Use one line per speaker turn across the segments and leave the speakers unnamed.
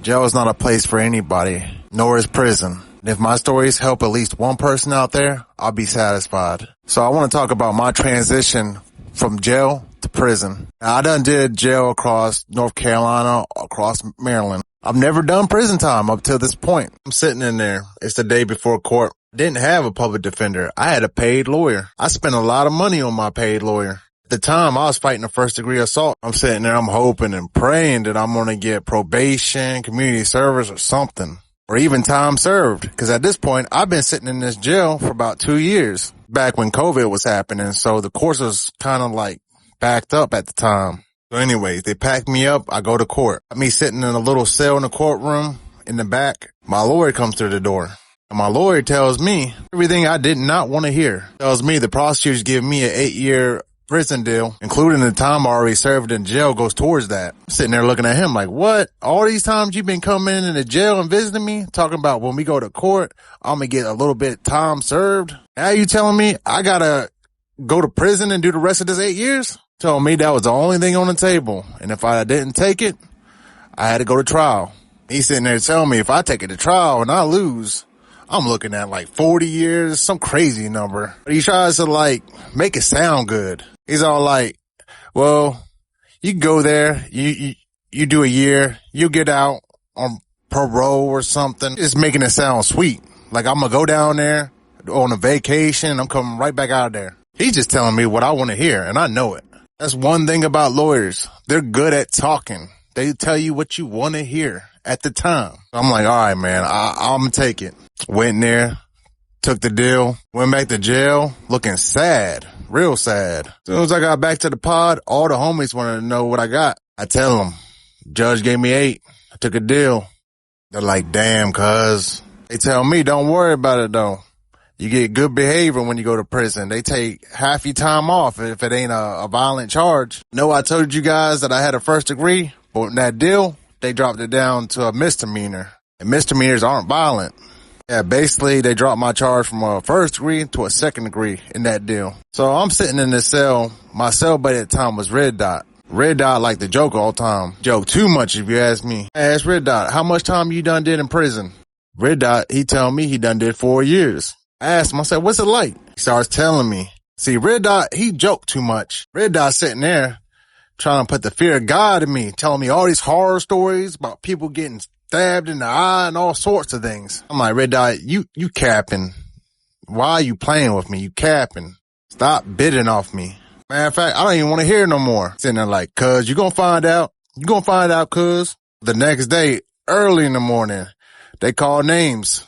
Jail is not a place for anybody, nor is prison. If my stories help at least one person out there, I'll be satisfied. So I want to talk about my transition from jail to prison. Now, I done did jail across North Carolina, across Maryland. I've never done prison time up till this point. I'm sitting in there. It's the day before court. Didn't have a public defender. I had a paid lawyer. I spent a lot of money on my paid lawyer. At the time, I was fighting a first-degree assault. I'm sitting there, I'm hoping and praying that I'm going to get probation, community service, or something. Or even time served. Because at this point, I've been sitting in this jail for about 2 years. Back when COVID was happening. So the course was kind of like backed up at the time. So anyways, they packed me up. I go to court. Me sitting in a little cell in the courtroom in the back. My lawyer comes through the door. And my lawyer tells me everything I did not want to hear. Tells me the prosecutor's giving me an 8-year prison deal, including the time I already served in jail, goes towards that. I'm sitting there looking at him like, what? All these times you've been coming into jail and visiting me, talking about when we go to court, I'm going to get a little bit time served. Now you telling me I got to go to prison and do the rest of this 8 years? Told me that was the only thing on the table. And if I didn't take it, I had to go to trial. He's sitting there telling me if I take it to trial and I lose, I'm looking at like 40 years, some crazy number. But he tries to like make it sound good. He's all like, well, you can go there, you do a year, you get out on parole or something. Just making it sound sweet. Like I'm gonna go down there on a vacation, I'm coming right back out of there. He's just telling me what I want to hear, and I know it. That's one thing about lawyers. They're good at talking. They tell you what you want to hear at the time. I'm like, all right, man, I'm gonna take it. Went in there, took the deal, went back to jail, looking sad, real sad. As soon as I got back to the pod, all the homies wanted to know what I got. I tell them, judge gave me 8. I took a deal. They're like, damn, cuz. They tell me, don't worry about it though. You get good behavior when you go to prison. They take half your time off if it ain't a violent charge. No, I told you guys that I had a first degree, but in that deal, they dropped it down to a misdemeanor. And misdemeanors aren't violent. Yeah, basically, they dropped my charge from a first degree to a second degree in that deal. So I'm sitting in this cell. My cellmate at the time was Red Dot. Red Dot like to joke all the time. Joke too much if you ask me. I asked Red Dot, how much time you done did in prison? Red Dot, he tell me he done did 4 years. I asked him, I said, what's it like? He starts telling me. See, Red Dot, he joked too much. Red Dot sitting there trying to put the fear of God in me, telling me all these horror stories about people getting stabbed in the eye and all sorts of things. I'm like, Red Dot, you capping. Why are you playing with me? You capping. Stop bidding off me. Matter of fact, I don't even want to hear no more. Sitting there like, cuz, you gonna find out. You gonna find out, cuz. The next day, early in the morning, they call names.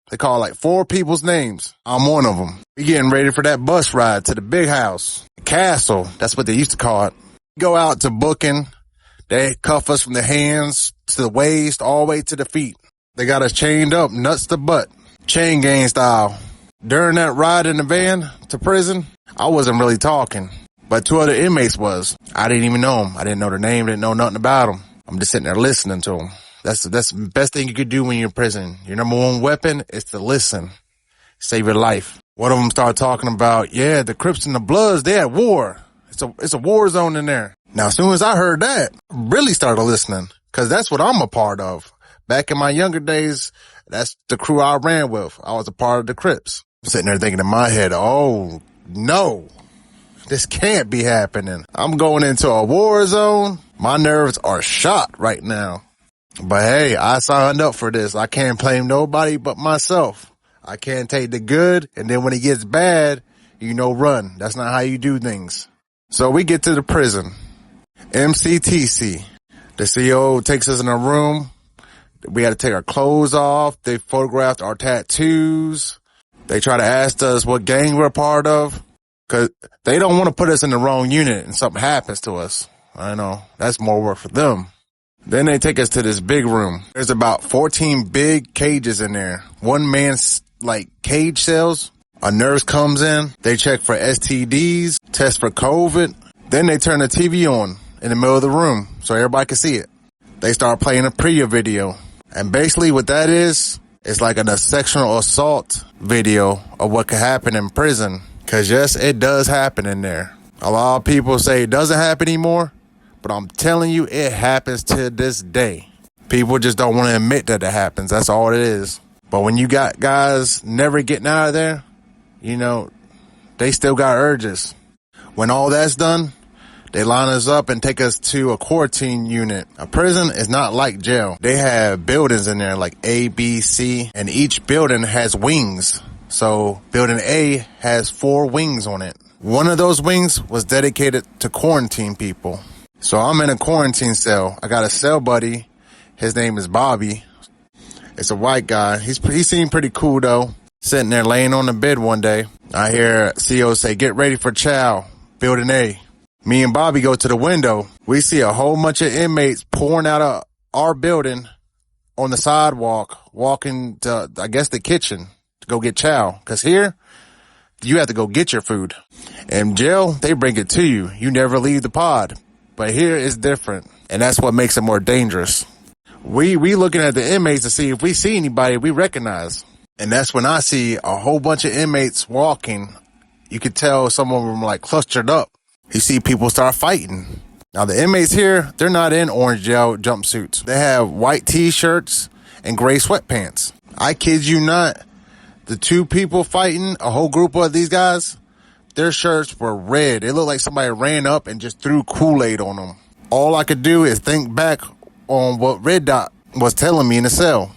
They call like 4 people's names. I'm one of them. We getting ready for that bus ride to the big house. The castle. That's what they used to call it. Go out to booking. They cuff us from the hands to the waist all the way to the feet. They got us chained up, nuts to butt. Chain gang style. During that ride in the van to prison, I wasn't really talking. But 2 other inmates was. I didn't even know them. I didn't know their name. Didn't know nothing about them. I'm just sitting there listening to them. That's the best thing you could do when you're in prison. Your number one weapon is to listen. Save your life. One of them started talking about, yeah, the Crips and the Bloods, they at war. It's a war zone in there. Now, as soon as I heard that, I really started listening, because that's what I'm a part of. Back in my younger days, that's the crew I ran with. I was a part of the Crips. I'm sitting there thinking in my head, oh, no, this can't be happening. I'm going into a war zone. My nerves are shot right now. But hey, I signed up for this. I can't blame nobody but myself. I can't take the good, and then when it gets bad, run. That's not how you do things. So we get to the prison. MCTC. The CEO takes us in a room. We had to take our clothes off. They photographed our tattoos. They try to ask us what gang we're a part of, because they don't want to put us in the wrong unit and something happens to us. I know. That's more work for them. Then they take us to this big room. There's about 14 big cages in there. One man's like cage cells. A nurse comes in. They check for STDs, test for COVID. Then they turn the TV on in the middle of the room so everybody can see it. They start playing a preview video. And basically what that is, it's like a sexual assault video of what could happen in prison. Cause yes, it does happen in there. A lot of people say it doesn't happen anymore. But I'm telling you, it happens to this day. People just don't want to admit that it happens. That's all it is. But when you got guys never getting out of there, you know, they still got urges. When all that's done, they line us up and take us to a quarantine unit. A prison is not like jail. They have buildings in there like A, B, C, and each building has wings. So building A has 4 wings on it. One of those wings was dedicated to quarantine people. So I'm in a quarantine cell. I got a cell buddy. His name is Bobby. It's a white guy. He seemed pretty cool though. Sitting there laying on the bed one day, I hear CO say, "Get ready for chow, building A." Me and Bobby go to the window. We see a whole bunch of inmates pouring out of our building on the sidewalk, walking to, I guess, the kitchen to go get chow. Cause here, you have to go get your food. In jail, they bring it to you. You never leave the pod. But here it's different. And that's what makes it more dangerous. We looking at the inmates to see if we see anybody we recognize. And that's when I see a whole bunch of inmates walking. You could tell some of them like clustered up. You see people start fighting. Now the inmates here, they're not in orange gel jumpsuits. They have white t-shirts and gray sweatpants. I kid you not. The 2 people fighting, a whole group of these guys, their shirts were red. It looked like somebody ran up and just threw Kool-Aid on them. All I could do is think back on what Red Dot was telling me in the cell.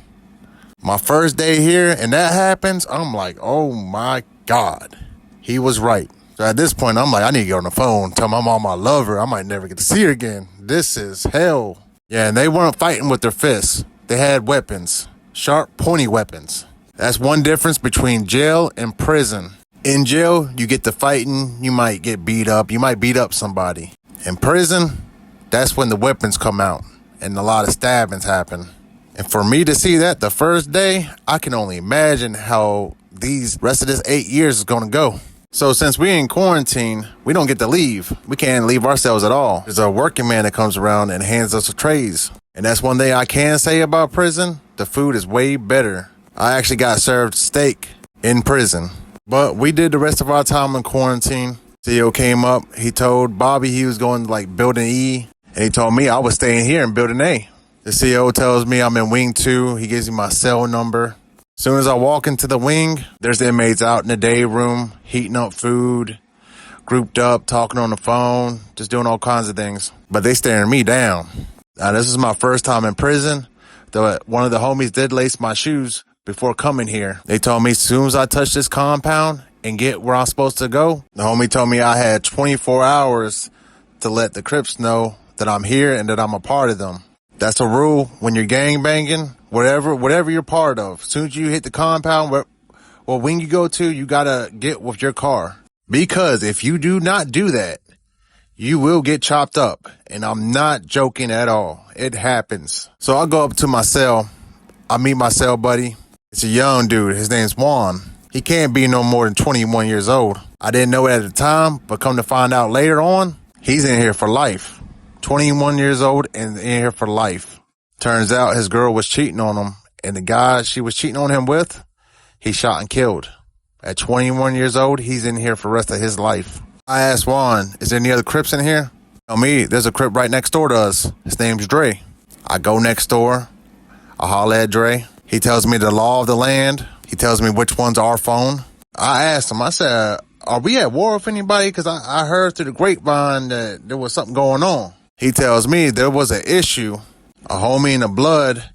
My first day here and that happens, I'm like, oh my God, he was right. So at this point, I'm like, I need to get on the phone, tell my mom I love her. I might never get to see her again. This is hell. Yeah, and they weren't fighting with their fists. They had weapons, sharp, pointy weapons. That's one difference between jail and prison. In jail, you get to fighting, you might get beat up, you might beat up somebody. In prison, that's when the weapons come out and a lot of stabbings happen. And for me to see that the first day, I can only imagine how these rest of this 8 years is going to go. So since we're in quarantine, we don't get to leave. We can't leave ourselves at all. There's a working man that comes around and hands us the trays. And that's one thing I can say about prison. The food is way better. I actually got served steak in prison. But we did the rest of our time in quarantine. CEO came up. He told Bobby he was going to like building E. And he told me I was staying here in building A. The CEO tells me I'm in wing 2. He gives me my cell number. As soon as I walk into the wing, there's inmates out in the day room, heating up food, grouped up, talking on the phone, just doing all kinds of things. But they staring me down. Now, this is my first time in prison. One of the homies did lace my shoes before coming here. They told me as soon as I touch this compound and get where I'm supposed to go, the homie told me I had 24 hours to let the Crips know that I'm here and that I'm a part of them. That's a rule when you're gang banging, whatever you're part of. As soon as you hit the compound, when you go to, you gotta get with your car. Because if you do not do that, you will get chopped up. And I'm not joking at all. It happens. So I go up to my cell. I meet my cell buddy. It's a young dude. His name's Juan. He can't be no more than 21 years old. I didn't know it at the time, but come to find out later on, he's in here for life. 21 years old and in here for life. Turns out his girl was cheating on him, and the guy she was cheating on him with, he shot and killed. At 21 years old, he's in here for the rest of his life. I asked Juan, is there any other Crips in here? Tell me, there's a Crip right next door to us. His name's Dre. I go next door. I holler at Dre. He tells me the law of the land. He tells me which one's our phone. I asked him, I said, are we at war with anybody? Because I heard through the grapevine that there was something going on. He tells me there was an issue. A homie in the blood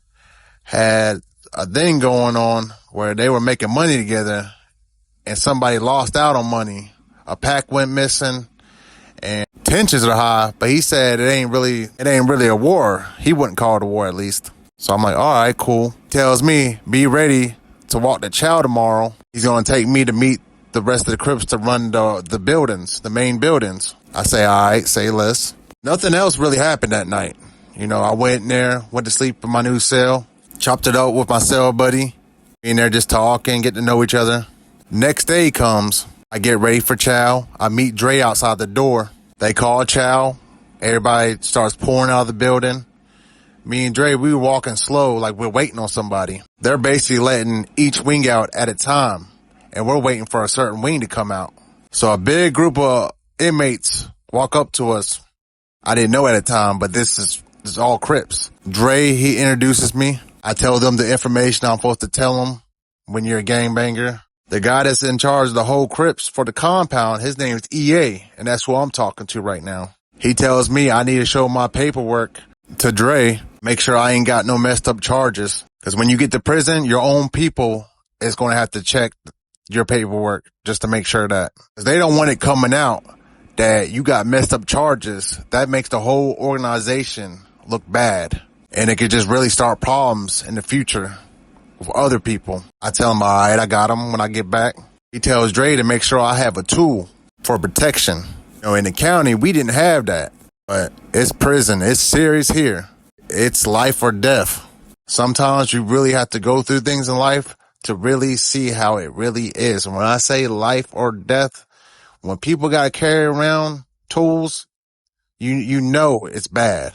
had a thing going on where they were making money together and somebody lost out on money. A pack went missing and tensions are high, but he said it ain't really a war. He wouldn't call it a war at least. So I'm like, all right, cool. Tells me, be ready to walk the chow tomorrow. He's going to take me to meet the rest of the Crips to run the buildings, the main buildings. I say, all right, say less. Nothing else really happened that night. You know, I went in there, went to sleep in my new cell, chopped it up with my cell buddy. In there just talking, get to know each other. Next day comes, I get ready for chow. I meet Dre outside the door. They call chow. Everybody starts pouring out of the building. Me and Dre, we were walking slow like we're waiting on somebody. They're basically letting each wing out at a time. And we're waiting for a certain wing to come out. So a big group of inmates walk up to us. I didn't know at the time, but this is It's all Crips. Dre, he introduces me. I tell them the information I'm supposed to tell them when you're a gangbanger. The guy that's in charge of the whole Crips for the compound, his name is EA, and that's who I'm talking to right now. He tells me I need to show my paperwork to Dre, make sure I ain't got no messed up charges. Because when you get to prison, your own people is going to have to check your paperwork just to make sure that. Because they don't want it coming out that you got messed up charges. That makes the whole organization look bad. And it could just really start problems in the future with other people. I tell him, all right, I got him when I get back. He tells Dre to make sure I have a tool for protection. You know, in the county, we didn't have that. But it's prison. It's serious here. It's life or death. Sometimes you really have to go through things in life to really see how it really is. And when I say life or death, when people got to carry around tools, you know it's bad.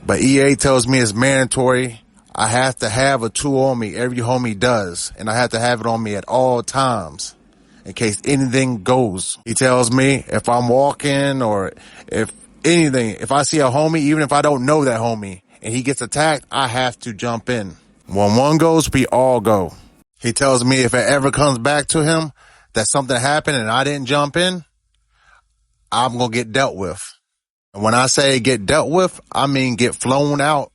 But EA tells me it's mandatory. I have to have a tool on me. Every homie does. And I have to have it on me at all times in case anything goes. He tells me if I'm walking or if I see a homie, even if I don't know that homie, and he gets attacked, I have to jump in. When one goes, we all go. He tells me if it ever comes back to him that something happened and I didn't jump in, I'm going to get dealt with. And when I say get dealt with, I mean get flown out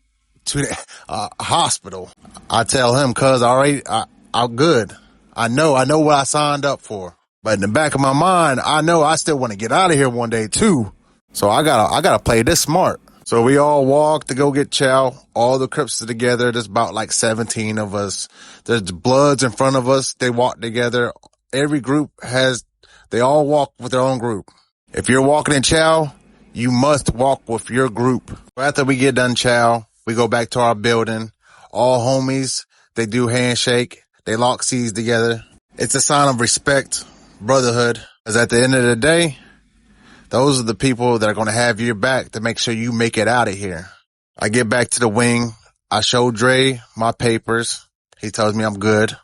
to the hospital. I tell him, cuz I'm good. I know what I signed up for. But in the back of my mind, I know I still want to get out of here one day too. So I gotta play this smart. So we all walk to go get chow. All the Crips are together. There's about like 17 of us. There's Bloods in front of us. They walk together. Every group they all walk with their own group. If you're walking in chow, you must walk with your group. After we get done chow, we go back to our building. All homies, they do handshake. They lock C's together. It's a sign of respect, brotherhood. Because at the end of the day, those are the people that are going to have your back to make sure you make it out of here. I get back to the wing. I show Dre my papers. He tells me I'm good.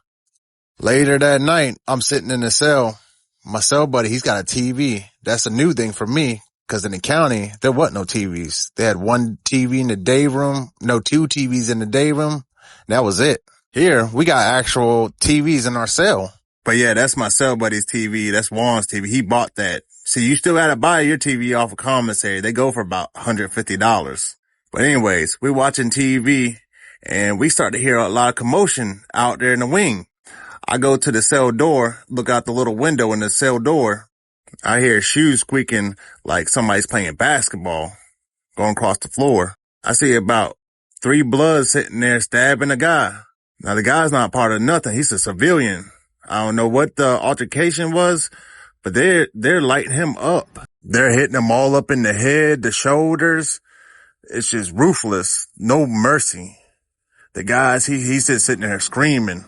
Later that night, I'm sitting in the cell. My cell buddy, he's got a TV. That's a new thing for me because in the county, there wasn't no TVs. They had one TV in the day room, no two TVs in the day room. That was it. Here, we got actual TVs in our cell. But yeah, that's my cell buddy's TV. That's Juan's TV. He bought that. See, you still gotta buy your TV off of commissary. They go for about $150. But anyways, we're watching TV and we start to hear a lot of commotion out there in the wing. I go to the cell door, look out the little window in the cell door. I hear shoes squeaking like somebody's playing basketball going across the floor. I see about 3 Bloods sitting there stabbing a guy. Now the guy's not part of nothing. He's a civilian. I don't know what the altercation was, but they're lighting him up. They're hitting him all up in the head, the shoulders. It's just ruthless. No mercy. The guys, he's just sitting there screaming.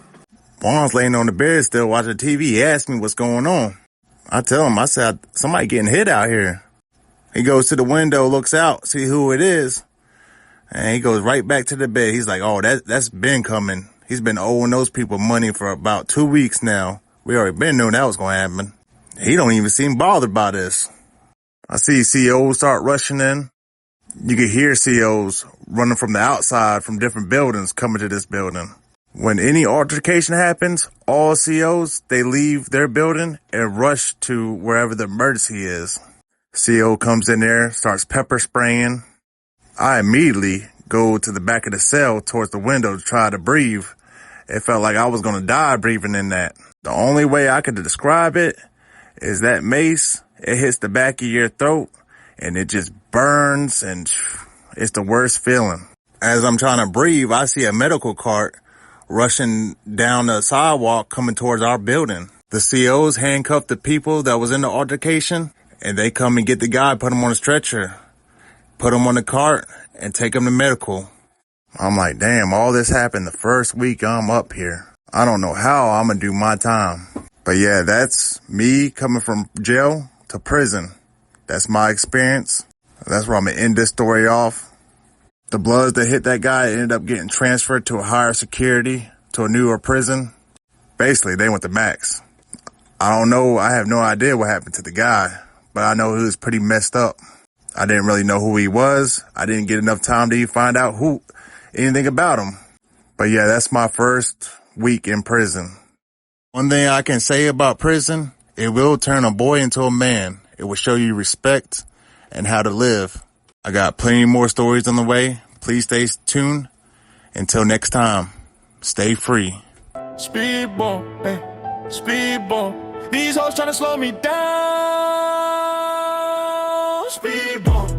Juan's laying on the bed still watching TV. He asked me what's going on. I tell him, I said, somebody getting hit out here. He goes to the window, looks out, see who it is. And he goes right back to the bed. He's like, oh, that's been coming. He's been owing those people money for about 2 weeks now. We already been knowing that was going to happen. He don't even seem bothered by this. I see COs start rushing in. You can hear COs running from the outside from different buildings coming to this building. When any altercation happens, all COs, they leave their building and rush to wherever the emergency is. CO comes in there, starts pepper spraying. I immediately go to the back of the cell towards the window to try to breathe. It felt like I was going to die breathing in that. The only way I could describe it is that mace, it hits the back of your throat and it just burns and it's the worst feeling. As I'm trying to breathe, I see a medical cart rushing down the sidewalk coming towards our building. The COs handcuffed the people that was in the altercation and they come and get the guy, put him on a stretcher, put him on the cart and take him to medical. I'm like, damn, all this happened the first week I'm up here. I don't know how I'm going to do my time. But yeah, that's me coming from jail to prison. That's my experience. That's where I'm going to end this story off. The Bloods that hit that guy ended up getting transferred to a higher security, to a newer prison. Basically, they went to max. I don't know. I have no idea what happened to the guy, but I know he was pretty messed up. I didn't really know who he was. I didn't get enough time to even find out anything about him. But yeah, that's my first week in prison. One thing I can say about prison, it will turn a boy into a man. It will show you respect and how to live. I got plenty more stories on the way. Please stay tuned. Until next time, stay free.
Speedball, hey, speedball. These hoes tryna slow me down. Speedball.